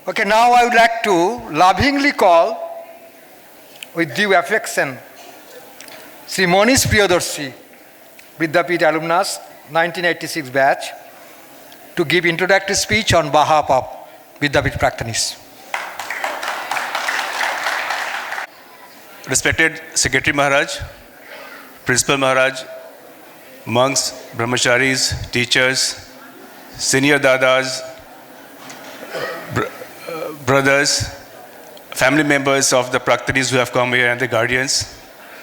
Okay, now I would like to lovingly call, with due affection, Shri Manish Priyadarshi, Vidyapith alumnus, 1986 batch, to give introductory speech on behalf of Vidyapith Praktanis. Respected Secretary Maharaj, Principal Maharaj, monks, brahmacharis, teachers, senior dadas, brothers, family members of the Praktanis who have come here and the guardians,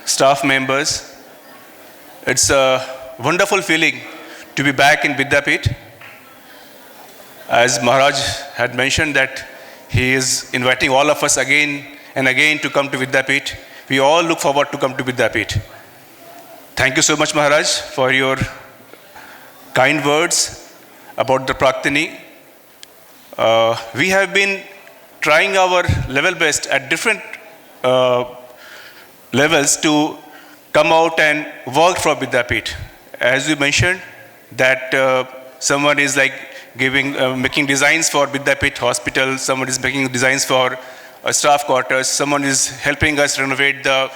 staff members. It's a wonderful feeling to be back in Vidyapith. As Maharaj had mentioned that he is inviting all of us again and again to come to Vidyapith. We all look forward to come to Vidyapith. Thank you so much, Maharaj, for your kind words about the Praktini. We have been trying our level best at different levels to come out and work for Vidyapith. As you mentioned, that someone is like making designs for Vidyapith Hospital, someone is making designs for staff quarters, someone is helping us renovate the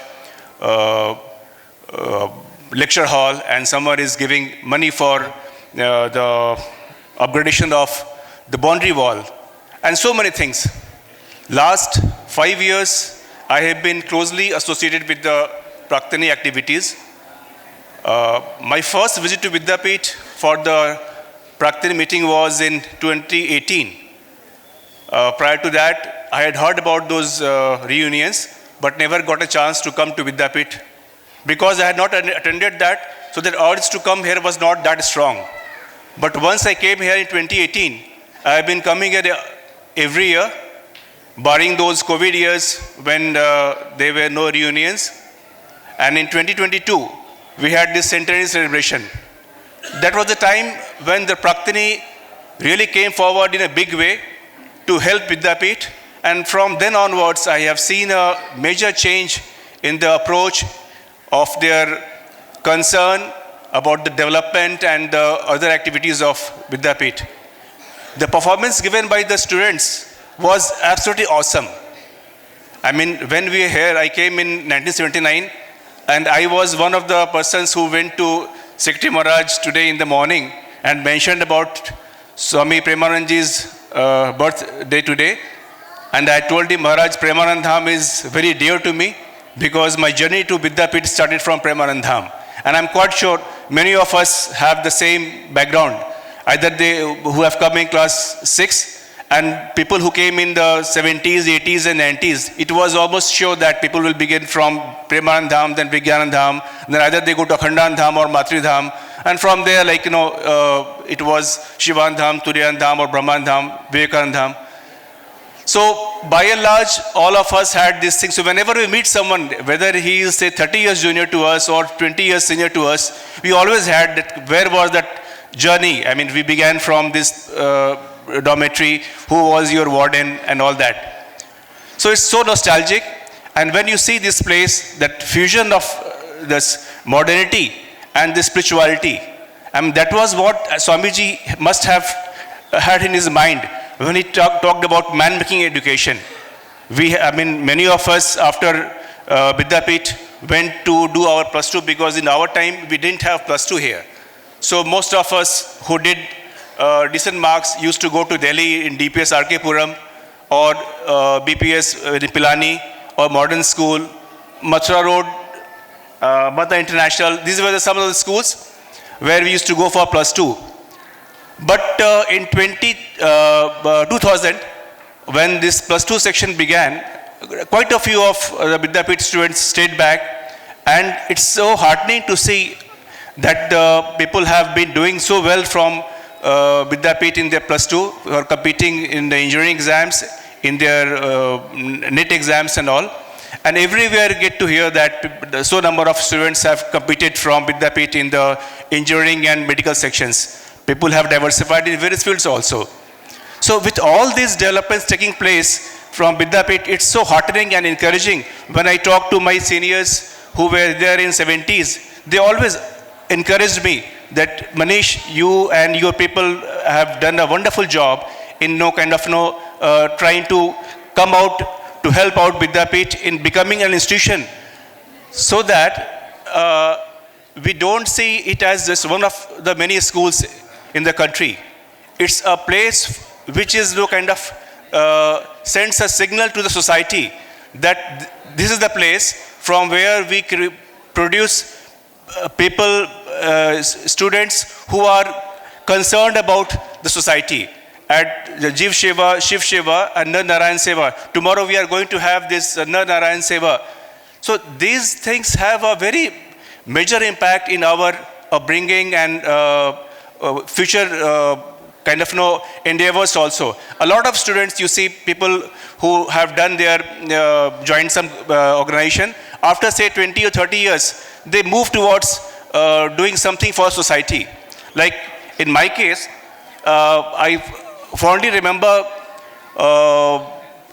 lecture hall, and someone is giving money for the upgradation of the boundary wall, and so many things. Last 5 years, I have been closely associated with the Praktini activities. My first visit to Vidyapith for the Praktini meeting was in 2018. Prior to that, I had heard about those reunions, but never got a chance to come to Vidyapith because I had not attended that, so the urge to come here was not that strong. But once I came here in 2018, I have been coming here every year, barring those COVID years when there were no reunions. And in 2022, we had this centenary celebration. That was the time when the Praktini really came forward in a big way to help Vidyapith. And from then onwards, I have seen a major change in the approach of their concern about the development and the other activities of Vidyapith. The performance given by the students was absolutely awesome. I mean, when we were here, I came in 1979, and I was one of the persons who went to Secretary Maharaj today in the morning and mentioned about Swami Premanandaji's birthday today. And I told him, Maharaj, Premanand Dham is very dear to me because my journey to Vidyapith started from Premanand Dham. And I'm quite sure many of us have the same background. Either they who have come in class 6 and people who came in the 70s, 80s and 90s. It was almost sure that people will begin from Premanand Dham, then Vivekananda Dham, then either they go to Akhandan Dham or Matri Dham. And from there, it was Shivan Dham, Turiyan Dham or Brahman Dham, Vivekananda Dham. So by and large, all of us had this thing. So whenever we meet someone, whether he is say 30 years junior to us or 20 years senior to us, we always had that, where was that journey? I mean, we began from this dormitory, who was your warden and all that. So it's so nostalgic. And when you see this place, that fusion of this modernity and this spirituality, I mean, that was what Swamiji must have had in his mind when he talked about man-making education. Many of us after Vidyapith went to do our plus 2 because in our time we didn't have plus 2 here. So most of us who did decent marks used to go to Delhi in DPS RK Puram or BPS in Pilani or Modern School, Mathura Road, Mata International. These were some of the schools where we used to go for plus 2. But in 2000, when this plus 2 section began, quite a few of the Vidyapith students stayed back, and it's so heartening to see that people have been doing so well from Vidyapith in their plus 2, or competing in the engineering exams, in their NET exams and all. And everywhere get to hear that so number of students have competed from Vidyapith in the engineering and medical sections. People have diversified in various fields also. So with all these developments taking place from Vidyapith, it's so heartening and encouraging. When I talk to my seniors who were there in 70s, they always encouraged me that Manish, you and your people have done a wonderful job in trying to come out to help out Vidyapith in becoming an institution, so that we don't see it as just one of the many schools in the country. It's a place which is kind of sends a signal to the society that this is the place from where we produce people, students who are concerned about the society. At the Jiv Sheva, Shiv Sheva and Nar Narayan Seva. Tomorrow we are going to have this Nar Narayan Seva. So these things have a very major impact in our upbringing and future kind of endeavors also. A lot of students, you see people who have done their, joined some organization, after say 20 or 30 years, they move towards doing something for society. Like in my case, I fondly remember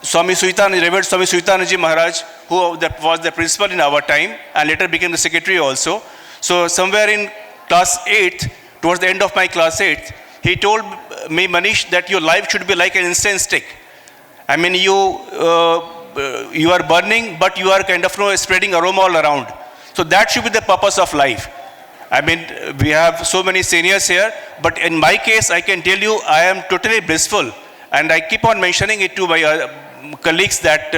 Swami Suitana, Revered Swami Suitanaji Maharaj, who was the principal in our time and later became the secretary also. So somewhere in class 8th, towards the end of my class 8th, he told me, Manish, that your life should be like an incense stick. I mean, you are burning, but you are kind of spreading aroma all around. So that should be the purpose of life. I mean, we have so many seniors here, but in my case, I can tell you, I am totally blissful. And I keep on mentioning it to my colleagues that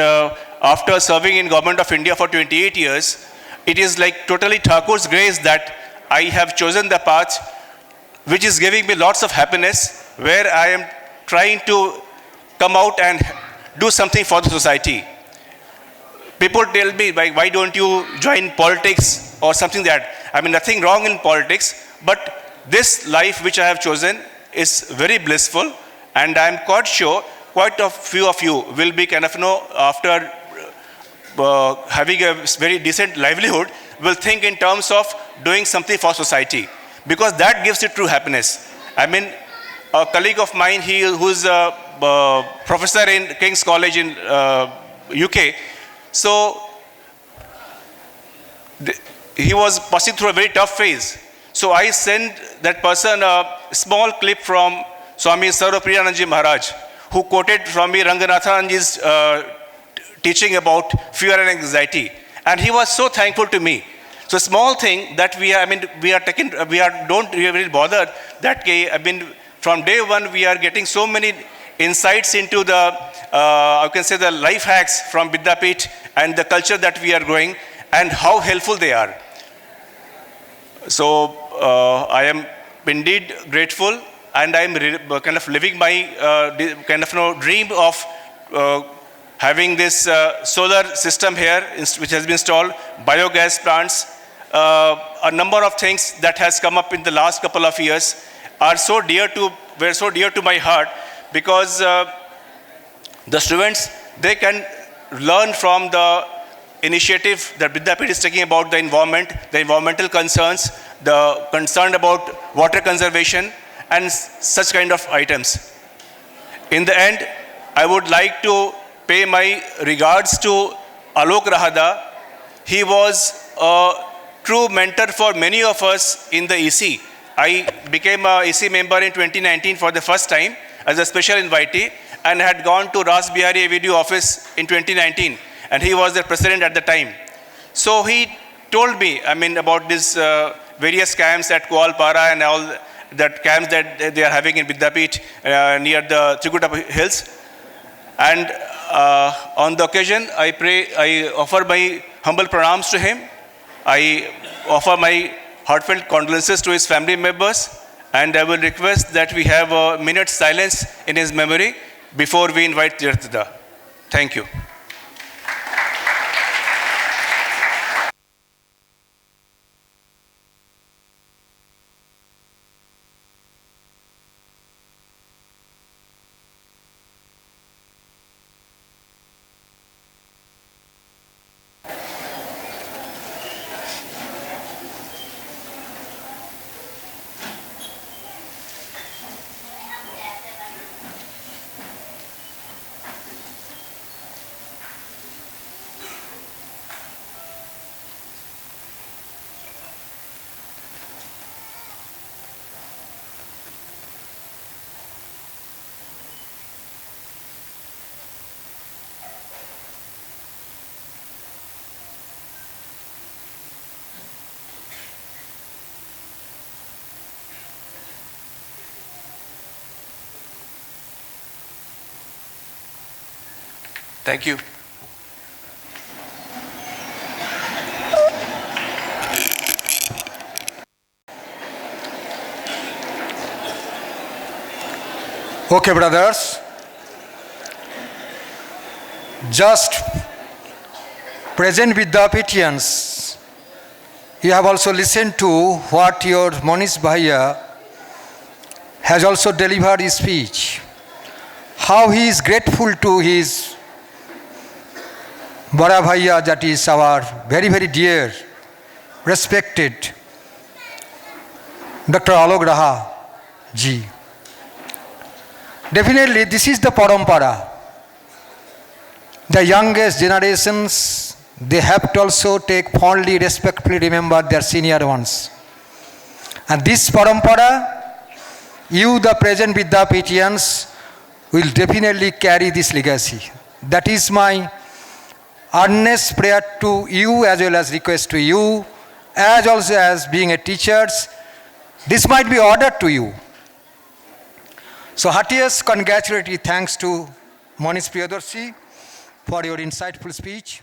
after serving in Government of India for 28 years, it is like totally Thakur's grace that I have chosen the path which is giving me lots of happiness, where I am trying to come out and do something for the society. People tell me, why don't you join politics or something that, I mean, nothing wrong in politics, but this life which I have chosen is very blissful, and I am quite sure quite a few of you will be kind of, after having a very decent livelihood, will think in terms of doing something for society, because that gives you true happiness. I mean, a colleague of mine, who's a professor in King's College in UK, so he was passing through a very tough phase. So I sent that person a small clip from Swami Sarva Priyadarshi Maharaj, who quoted Swami Ranganathanji's teaching about fear and anxiety. And he was so thankful to me. So small thing that we don't really bother that, I mean, from day one we are getting so many insights into the, I can say, the life hacks from Vidyapith and the culture that we are growing and how helpful they are. So I am indeed grateful, and I am kind of living my kind of dream of having this solar system here, which has been installed, biogas plants, a number of things that has come up in the last couple of years were so dear to my heart, because the students, they can learn from the initiative that Vidyapith is taking about the environment, the environmental concerns, the concern about water conservation, and such kind of items. In the end, I would like to pay my regards to Alok Rahada. He was a true mentor for many of us in the EC. I became a EC member in 2019 for the first time as a special invitee, and had gone to Ras Bihari AVD office in 2019, and he was the president at the time. So he told me, I mean, about these various camps at Kualpara and all that camps that they are having in Vidyapith near the Trikuta Hills. And on the occasion, I offer my humble pranams to him. I offer my heartfelt condolences to his family members, and I will request that we have a minute's silence in his memory before we invite Tirtha. Thank you. Thank you. Okay, brothers. Just present Vidyapithians, you have also listened to what your Manish Bhaiya has also delivered his speech. How he is grateful to his Bada Bhaiya, that is our very, very dear, respected Dr. Alok Raha ji. Definitely, this is the parampara. The youngest generations, they have to also take fondly, respectfully remember their senior ones. And this parampara, you, the present Vidyapithians, will definitely carry this legacy. That is my earnest prayer to you, as well as request to you, as also as being a teachers. This might be ordered to you. So heartiest congratulatory thanks to Manish Priyadarshi for your insightful speech.